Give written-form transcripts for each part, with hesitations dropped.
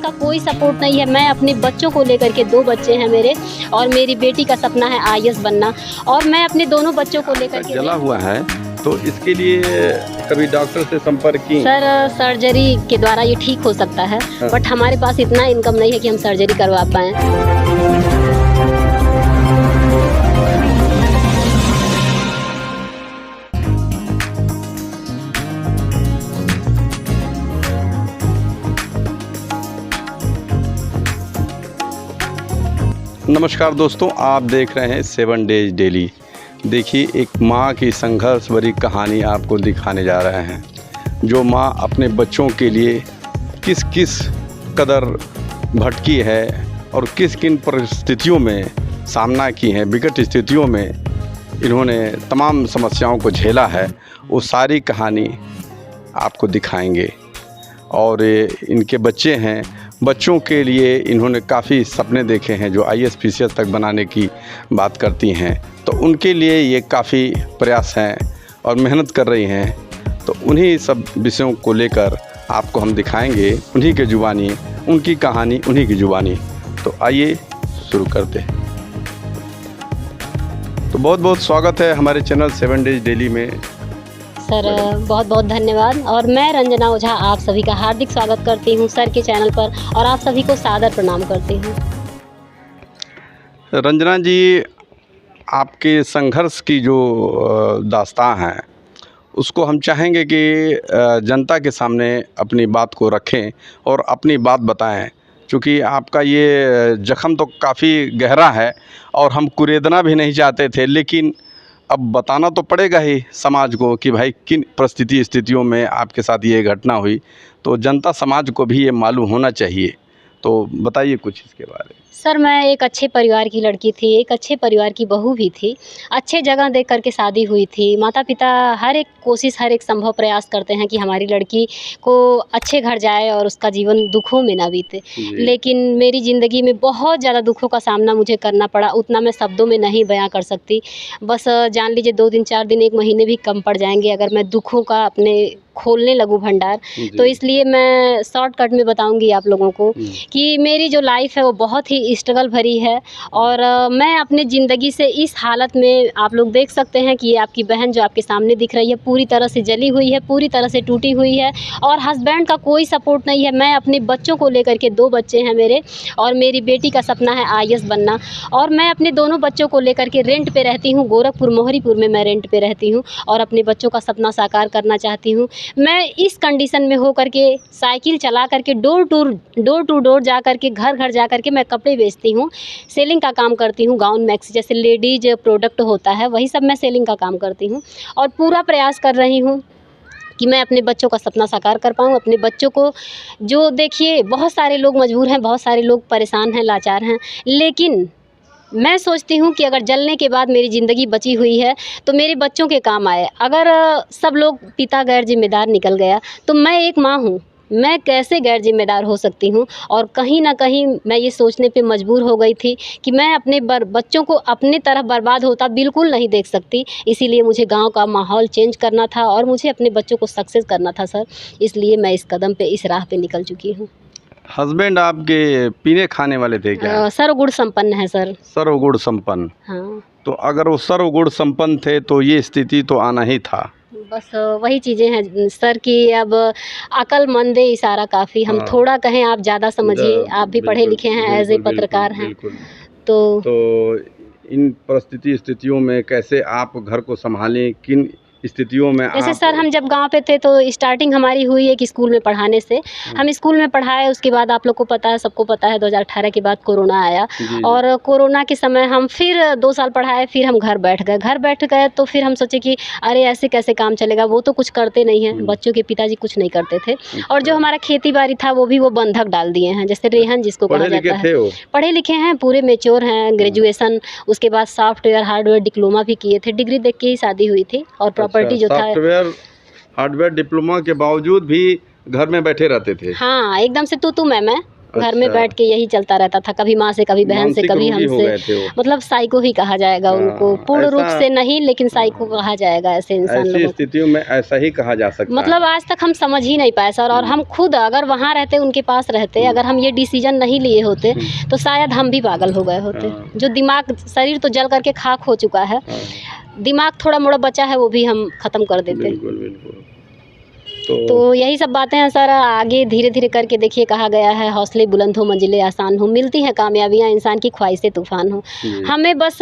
का कोई सपोर्ट नहीं है। मैं अपने बच्चों को लेकर के, 2 बच्चे हैं मेरे, और मेरी बेटी का सपना है आईएएस बनना, और मैं अपने दोनों बच्चों को लेकर के जला हुआ है, तो इसके लिए कभी डॉक्टर से संपर्क की? सर सर्जरी के द्वारा ये ठीक हो सकता है, बट हमारे पास इतना इनकम नहीं है कि हम सर्जरी करवा पाएँ। नमस्कार दोस्तों, आप देख रहे हैं 7 डेज डेली। देखिए, एक माँ की संघर्ष भरी कहानी आपको दिखाने जा रहे हैं, जो माँ अपने बच्चों के लिए किस किस कदर भटकी है और किस किन परिस्थितियों में सामना की है, विकट स्थितियों में इन्होंने तमाम समस्याओं को झेला है। वो सारी कहानी आपको दिखाएंगे। और इनके बच्चे हैं, बच्चों के लिए इन्होंने काफ़ी सपने देखे हैं जो आईएएस पीसीएस तक बनाने की बात करती हैं, तो उनके लिए ये काफ़ी प्रयास हैं और मेहनत कर रही हैं। तो उन्हीं सब विषयों को लेकर आपको हम दिखाएंगे, उन्हीं के ज़ुबानी, उनकी कहानी उन्हीं की ज़ुबानी। तो आइए शुरू करते हैं। तो बहुत बहुत स्वागत है हमारे चैनल 7 डेज डेली में। सर बहुत बहुत धन्यवाद। और मैं रंजना ओझा आप सभी का हार्दिक स्वागत करती हूं सर के चैनल पर, और आप सभी को सादर प्रणाम करती हूं। रंजना जी, आपके संघर्ष की जो दास्तां है, उसको हम चाहेंगे कि जनता के सामने अपनी बात को रखें और अपनी बात बताएं, क्योंकि आपका ये जख्म तो काफ़ी गहरा है और हम कुरेदना भी नहीं चाहते थे, लेकिन अब बताना तो पड़ेगा ही समाज को कि भाई किन स्थितियों में आपके साथ ये घटना हुई, तो जनता समाज को भी ये मालूम होना चाहिए। तो बताइए कुछ इसके बारे में। सर मैं एक अच्छे परिवार की लड़की थी, एक अच्छे परिवार की बहू भी थी। अच्छे जगह देख करके शादी हुई थी। माता पिता हर एक कोशिश, हर एक संभव प्रयास करते हैं कि हमारी लड़की को अच्छे घर जाए और उसका जीवन दुखों में ना बीते। लेकिन मेरी ज़िंदगी में बहुत ज़्यादा दुखों का सामना मुझे करना पड़ा, उतना मैं शब्दों में नहीं बयां कर सकती। बस जान लीजिए 2 दिन, 4 दिन, 1 महीने भी कम पड़ जाएंगे अगर मैं दुखों का अपने खोलने लगूँ भंडार। तो इसलिए मैं शॉर्टकट में बताऊंगी आप लोगों को कि मेरी जो लाइफ है वो बहुत ही स्ट्रगल भरी है। और मैं अपने ज़िंदगी से इस हालत में, आप लोग देख सकते हैं कि ये आपकी बहन जो आपके सामने दिख रही है पूरी तरह से जली हुई है, पूरी तरह से टूटी हुई है, और हस्बैंड का कोई सपोर्ट नहीं है। मैं अपने बच्चों को लेकर के, 2 बच्चे हैं मेरे, और मेरी बेटी का सपना है आईएएस बनना, और मैं अपने दोनों बच्चों को लेकर के रेंट पे रहती हूँ। गोरखपुर मोहरीपुर में मैं रेंट पे रहती हूँ और अपने बच्चों का सपना साकार करना चाहती हूँ। मैं इस कंडीशन में हो करके साइकिल चला करके डोर टू डोर जा करके, घर घर जा करके मैं कपड़े बेचती हूँ, सेलिंग का काम करती हूँ। गाउन मैक्सी जैसे लेडीज प्रोडक्ट होता है, वही सब मैं सेलिंग का काम करती हूँ, और पूरा प्रयास कर रही हूँ कि मैं अपने बच्चों का सपना साकार कर पाऊँ। अपने बच्चों को, जो देखिए बहुत सारे लोग मजबूर हैं, बहुत सारे लोग परेशान हैं, लाचार हैं, लेकिन मैं सोचती हूँ कि अगर जलने के बाद मेरी ज़िंदगी बची हुई है तो मेरे बच्चों के काम आए। अगर सब लोग, पिता गैर जिम्मेदार निकल गया, तो मैं एक माँ हूँ, मैं कैसे गैर जिम्मेदार हो सकती हूँ। और कहीं ना कहीं मैं ये सोचने पे मजबूर हो गई थी कि मैं अपने बच्चों को अपने तरफ बर्बाद होता बिल्कुल नहीं देख सकती। इसीलिए मुझे गांव का माहौल चेंज करना था और मुझे अपने बच्चों को सक्सेस करना था सर। इसलिए मैं इस कदम पे, इस राह पे निकल चुकी हूँ। हस्बैंड आपके पीने खाने वाले थे क्या? सर्वगुण संपन्न है सर। सर्वगुण संपन्न। हाँ। तो अगर वो सर्वगुण संपन्न थे तो ये स्थिति तो आना ही था। बस वही चीज़ें हैं सर कि अब अक्लमंद इशारा काफ़ी, हम हाँ। थोड़ा कहें, आप ज़्यादा समझिए, आप भी पढ़े लिखे हैं, एज ए पत्रकार हैं। तो इन स्थितियों में कैसे आप घर को संभालें, किन स्थितियों में जैसे आप? सर हम जब गांव पे थे तो स्टार्टिंग हमारी हुई है कि स्कूल में पढ़ाने से। हम स्कूल में पढ़ाए, उसके बाद आप लोग को पता है, सबको पता है, 2018 के बाद कोरोना आया, और कोरोना के समय हम फिर 2 साल पढ़ाए, फिर हम घर बैठ गए। तो फिर हम सोचे कि अरे ऐसे कैसे काम चलेगा, वो तो कुछ करते नहीं हैं, बच्चों के पिताजी कुछ नहीं करते थे, और जो हमारा खेती बाड़ी था वो भी वो बंधक डाल दिए हैं, जैसे रेहन जिसको कहा जाता है। पढ़े लिखे हैं, पूरे मेच्योर हैं, ग्रेजुएशन, उसके बाद सॉफ्टवेयर हार्डवेयर डिप्लोमा भी किए थे। डिग्री देख के ही शादी हुई थी, और प्रॉपर्टी जो था, हार्डवेयर डिप्लोमा के बावजूद भी घर में बैठे रहते थे। हाँ, एकदम से तू मैं। घर में अच्छा। बैठ के यही चलता रहता था, कभी माँ से, कभी बहन से, मानसिक कभी रोगी हो हमसे। गए थे वो। मतलब साइको ही कहा जाएगा उनको, हाँ, पूर्ण रूप ऐसा से नहीं, लेकिन साइको हाँ, कहा जाएगा ऐसे इंसान ऐसी लोगों को। स्थितियों में ऐसा ही कहा जा सकता मतलब है। आज तक हम समझ ही नहीं पाए सर, और हम खुद अगर वहाँ रहते, उनके पास रहते, हुँ। अगर हम ये डिसीजन नहीं लिए होते हुँ। तो शायद हम भी पागल हो गए होते। हाँ। जो दिमाग, शरीर तो जल करके खाक हो चुका है, हाँ, दिमाग थोड़ा मोड़ा बचा है, वो भी हम ख़त्म कर देते। बिल्कुल, बिल्कुल। तो तो यही सब बातें हैं सर। आगे धीरे-धीरे करके देखिए, कहा गया है हौसले बुलंद हो मंजिलें आसान हो, मिलती हैं कामयाबियाँ इंसान की ख्वाहिशें तूफ़ान हो। जी, हमें बस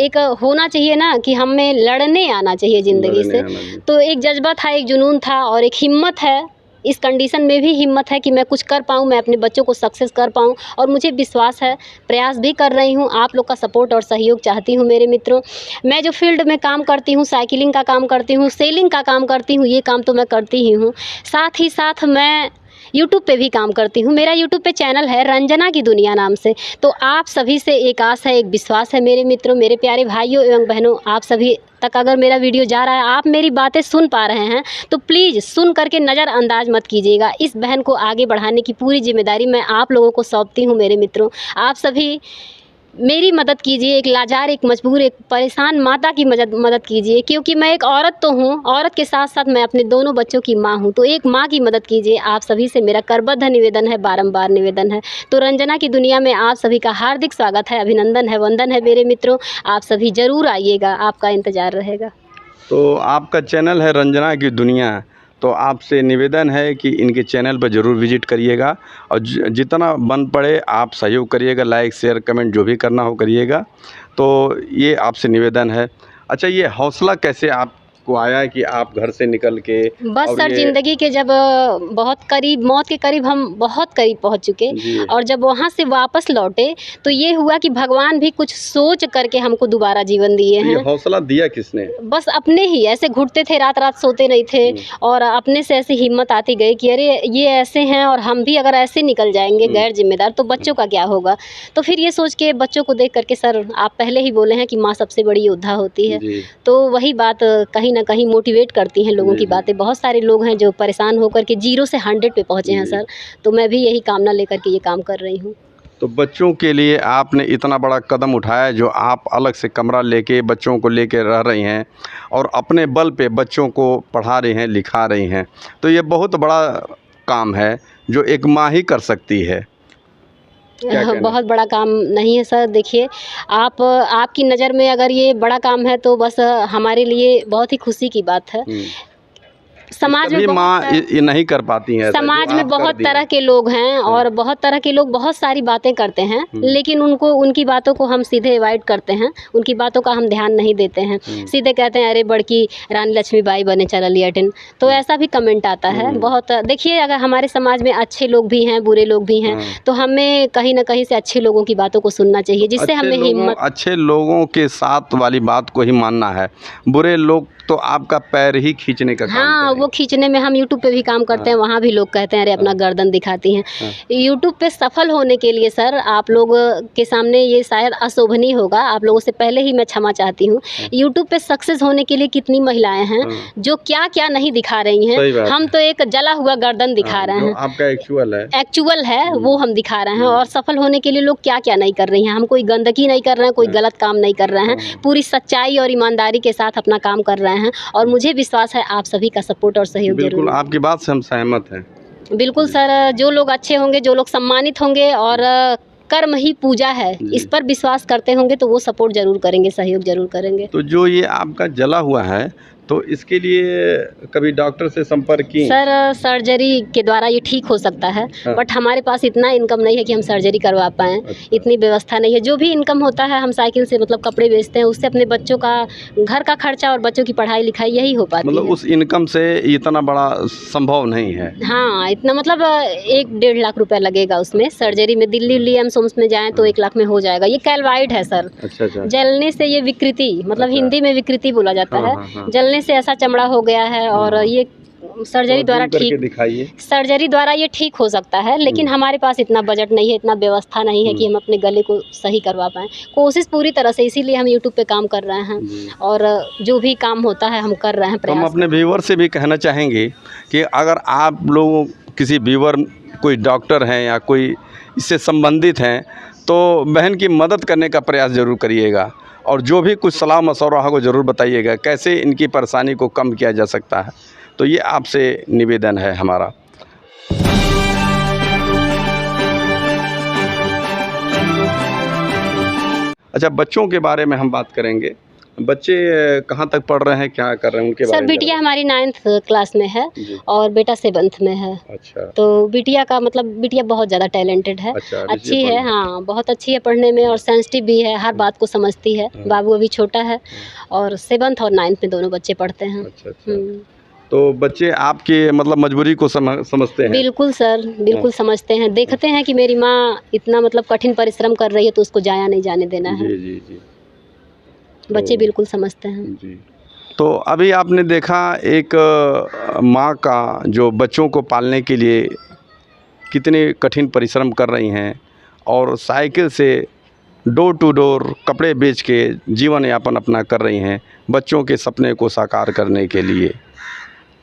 एक होना चाहिए ना कि हमें लड़ने आना चाहिए ज़िंदगी लड़ने से। आना जी। तो एक जज़्बा था, एक जुनून था और एक हिम्मत है। इस कंडीशन में भी हिम्मत है कि मैं कुछ कर पाऊँ, मैं अपने बच्चों को सक्सेस कर पाऊँ, और मुझे विश्वास है, प्रयास भी कर रही हूँ। आप लोग का सपोर्ट और सहयोग चाहती हूँ मेरे मित्रों। मैं जो फ़ील्ड में काम करती हूँ, साइकिलिंग का काम करती हूँ, सेलिंग का काम करती हूँ, ये काम तो मैं करती ही हूँ। साथ ही साथ मैं यूट्यूब पे भी काम करती हूँ। मेरा यूट्यूब पे चैनल है रंजना की दुनिया नाम से। तो आप सभी से एक आस है, एक विश्वास है मेरे मित्रों, मेरे प्यारे भाइयों एवं बहनों, आप सभी तक अगर मेरा वीडियो जा रहा है, आप मेरी बातें सुन पा रहे हैं, तो प्लीज़ सुन करके नज़रअंदाज मत कीजिएगा। इस बहन को आगे बढ़ाने की पूरी ज़िम्मेदारी मैं आप लोगों को सौंपती हूँ मेरे मित्रों। आप सभी मेरी मदद कीजिए, एक लाचार, एक मजबूर, एक परेशान माता की मदद कीजिए, क्योंकि मैं एक औरत तो हूँ, औरत के साथ-साथ मैं अपने दोनों बच्चों की माँ हूँ, तो एक माँ की मदद कीजिए। आप सभी से मेरा करबद्ध निवेदन है, बारंबार निवेदन है। तो रंजना की दुनिया में आप सभी का हार्दिक स्वागत है, अभिनंदन है, वंदन है मेरे मित्रों। आप सभी ज़रूर आइएगा, आपका इंतज़ार रहेगा। तो आपका चैनल है रंजना की दुनिया, तो आपसे निवेदन है कि इनके चैनल पर ज़रूर विज़िट करिएगा और जितना बन पड़े आप सहयोग करिएगा, लाइक, शेयर, कमेंट जो भी करना हो करिएगा। तो ये आपसे निवेदन है। अच्छा, ये हौसला कैसे आपको आया कि आप घर से निकल के बस और सर, ये ज़िंदगी के जब बहुत करीब, मौत के करीब हम बहुत करीब पहुंच चुके, जी, और जब वहाँ से वापस लौटे, तो ये हुआ कि भगवान भी कुछ सोच करके हमको दोबारा जीवन दिए तो ये हैं। हौसला दिया किसने? बस अपने ही ऐसे घुटते थे, रात-रात सोते नहीं थे, और अपने से ऐसी हिम्मत आती गई कि अरे ये ऐसे हैं, और हम भी अगर ऐसे निकल जाएँगे गैर ज़िम्मेदार, तो बच्चों का क्या होगा? तो फिर ये सोच के, बच्चों को देख कर के, सर आप पहले ही बोले हैं कि माँ सबसे बड़ी योद्धा होती है। जी, तो वही बात कहीं न कहीं मोटिवेट करती हैं लोगों जी, की जी। बातें। बहुत सारे लोग हैं जो परेशान होकर के 0 से 100 पे पहुँचे हैं जी। सर, तो मैं भी यही कामना लेकर के ये काम कर रही हूँ। तो बच्चों के लिए आपने इतना बड़ा कदम उठाया, जो आप अलग से कमरा लेके बच्चों को लेके रह रही हैं और अपने बल पे बच्चों को पढ़ा रही हैं, लिखा रही हैं। तो ये बहुत बड़ा काम है, जो एक माँ ही कर सकती है। क्या कहना है? बहुत बड़ा काम नहीं है सर। देखिए, आपकी नज़र में अगर ये बड़ा काम है, तो बस हमारे लिए बहुत ही खुशी की बात है। समाज सभी में माँ ये नहीं कर पाती हैं ऐसा, जो समाज में आप कर बहुत दी तरह हैं। के लोग हैं, और बहुत तरह के लोग बहुत सारी बातें करते हैं, लेकिन उनकी बातों को हम सीधे अवॉइड करते हैं, उनकी बातों का हम ध्यान नहीं देते हैं। सीधे कहते हैं, अरे बड़की रानी लक्ष्मीबाई बने चलल लेटिन। तो ऐसा भी कमेंट आता है बहुत। देखिए, अगर हमारे समाज में अच्छे लोग भी हैं, बुरे लोग भी हैं, तो हमें कहीं न कहीं से अच्छे लोगों की बातों को सुनना चाहिए, जिससे हमें हिम्मत। अच्छे लोगों के साथ वाली बात को ही मानना है। बुरे लोग तो आपका पैर ही खींचने का काम हाँ, करेंगे। वो खींचने में, हम यूट्यूब पे भी काम करते हैं, वहाँ भी लोग कहते हैं, अरे अपना गर्दन दिखाती हैं। यूट्यूब पे सफल होने के लिए सर, आप लोग के सामने ये शायद अशोभनीय होगा, आप लोगों से पहले ही मैं क्षमा चाहती हूँ। यूट्यूब पे सक्सेस होने के लिए कितनी महिलाएं हैं जो क्या-क्या नहीं दिखा रही सही हैं। बात हम तो एक जला हुआ गर्दन दिखा रहे जो हैं, आपका एक्चुअल है वो हम दिखा रहे हैं। और सफल होने के लिए लोग क्या-क्या नहीं कर रही हैं। हम कोई गंदगी नहीं कर रहे हैं, कोई गलत काम नहीं कर रहे हैं, पूरी सच्चाई और ईमानदारी के साथ अपना काम कर रहे हैं, और मुझे विश्वास है आप सभी का सपोर्ट और सहयोग बिल्कुल, ज़रूर। आपकी बात से हम सहमत हैं। बिल्कुल सर, जो लोग अच्छे होंगे, जो लोग सम्मानित होंगे, और कर्म ही पूजा है, इस पर विश्वास करते होंगे, तो वो सपोर्ट ज़रूर करेंगे, सहयोग ज़रूर करेंगे। तो जो ये आपका जला हुआ है, तो इसके लिए कभी डॉक्टर से संपर्क की? सर, सर्जरी के द्वारा ये ठीक हो सकता है, बट हमारे पास इतना इनकम नहीं है कि हम सर्जरी करवा पाएँ। अच्छा। इतनी व्यवस्था नहीं है। जो भी इनकम होता है, हम साइकिल से, मतलब कपड़े बेचते हैं, उससे अपने बच्चों का घर का खर्चा और बच्चों की पढ़ाई लिखाई यही हो पाती मतलब है। उस इनकम से इतना बड़ा संभव नहीं है। हाँ, इतना मतलब 1-1.5 लाख रुपया लगेगा उसमें। सर्जरी में दिल्ली एम्स में जाएँ तो 1 लाख में हो जाएगा। ये कैल्वाइड है सर। अच्छा, अच्छा। जलने से ये विकृति, मतलब अच्छा। हिंदी में विकृति बोला जाता हाँ, है। हाँ, हाँ। जलने से ऐसा चमड़ा हो गया है, और ये सर्जरी द्वारा ज़ूम करके ठीक, दिखाइए। सर्जरी द्वारा ये ठीक हो सकता है, लेकिन हमारे पास इतना बजट नहीं है, इतना व्यवस्था नहीं है कि हम अपने गले को सही करवा पाएँ। कोशिश पूरी तरह से, इसीलिए हम यूट्यूब पे काम कर रहे हैं, और जो भी काम होता है हम कर रहे हैं, तो हम प्रयास। अपने व्यूअर से भी कहना चाहेंगे कि अगर आप लोग किसी व्यूअर कोई डॉक्टर हैं या कोई इससे संबंधित हैं तो बहन की मदद करने का प्रयास ज़रूर करिएगा और जो भी कुछ सलाह मशवरा को ज़रूर बताइएगा कैसे इनकी परेशानी को कम किया जा सकता है। तो ये आपसे निवेदन है हमारा। अच्छा, बच्चों के बारे में हम बात करेंगे। बच्चे कहाँ तक पढ़ रहे हैं, क्या कर रहे हैं, उनके बारे सर में बिटिया हमारी 9th क्लास में है जी। और बेटा 7th में है। अच्छा। तो बिटिया का मतलब बिटिया बहुत ज़्यादा टैलेंटेड है, अच्छा, अच्छी है, हाँ बहुत अच्छी है पढ़ने में और सेंसिटिव भी है, हर बात को समझती है। बाबू अभी छोटा है और 7th और 9th में दोनों बच्चे पढ़ते हैं। अच्छा। तो बच्चे आपके मतलब मजबूरी को समझते हैं? बिल्कुल सर, बिल्कुल समझते हैं, देखते हैं कि मेरी माँ इतना मतलब कठिन परिश्रम कर रही है तो उसको जाया नहीं जाने देना है। जी। बच्चे बिल्कुल समझते हैं जी। तो अभी आपने देखा एक माँ का जो बच्चों को पालने के लिए कितने कठिन परिश्रम कर रही हैं और साइकिल से डोर टू डोर कपड़े बेच के जीवन यापन अपना कर रही हैं बच्चों के सपने को साकार करने के लिए।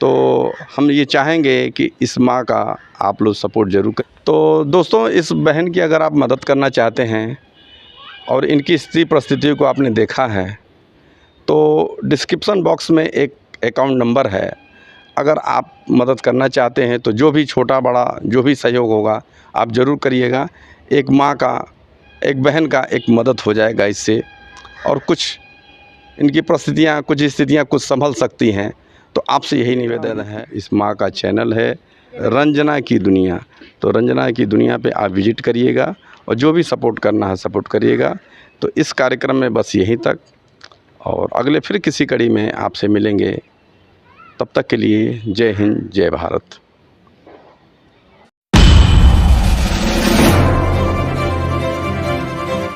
तो हम ये चाहेंगे कि इस माँ का आप लोग सपोर्ट ज़रूर करें। तो दोस्तों, इस बहन की अगर आप मदद करना चाहते हैं और इनकी स्थिति परिस्थिति को आपने देखा है तो डिस्क्रिप्शन बॉक्स में एक अकाउंट नंबर है। अगर आप मदद करना चाहते हैं तो जो भी छोटा बड़ा जो भी सहयोग होगा आप ज़रूर करिएगा। एक माँ का, एक बहन का एक मदद हो जाएगा इससे और कुछ इनकी परिस्थितियाँ, कुछ स्थितियाँ कुछ संभल सकती हैं। तो आपसे यही निवेदन है, इस माँ का चैनल है रंजना की दुनिया। तो रंजना की दुनिया पे आप विज़िट करिएगा और जो भी सपोर्ट करना है सपोर्ट करिएगा। तो इस कार्यक्रम में बस यहीं तक और अगले फिर किसी कड़ी में आपसे मिलेंगे। तब तक के लिए जय हिंद, जय भारत।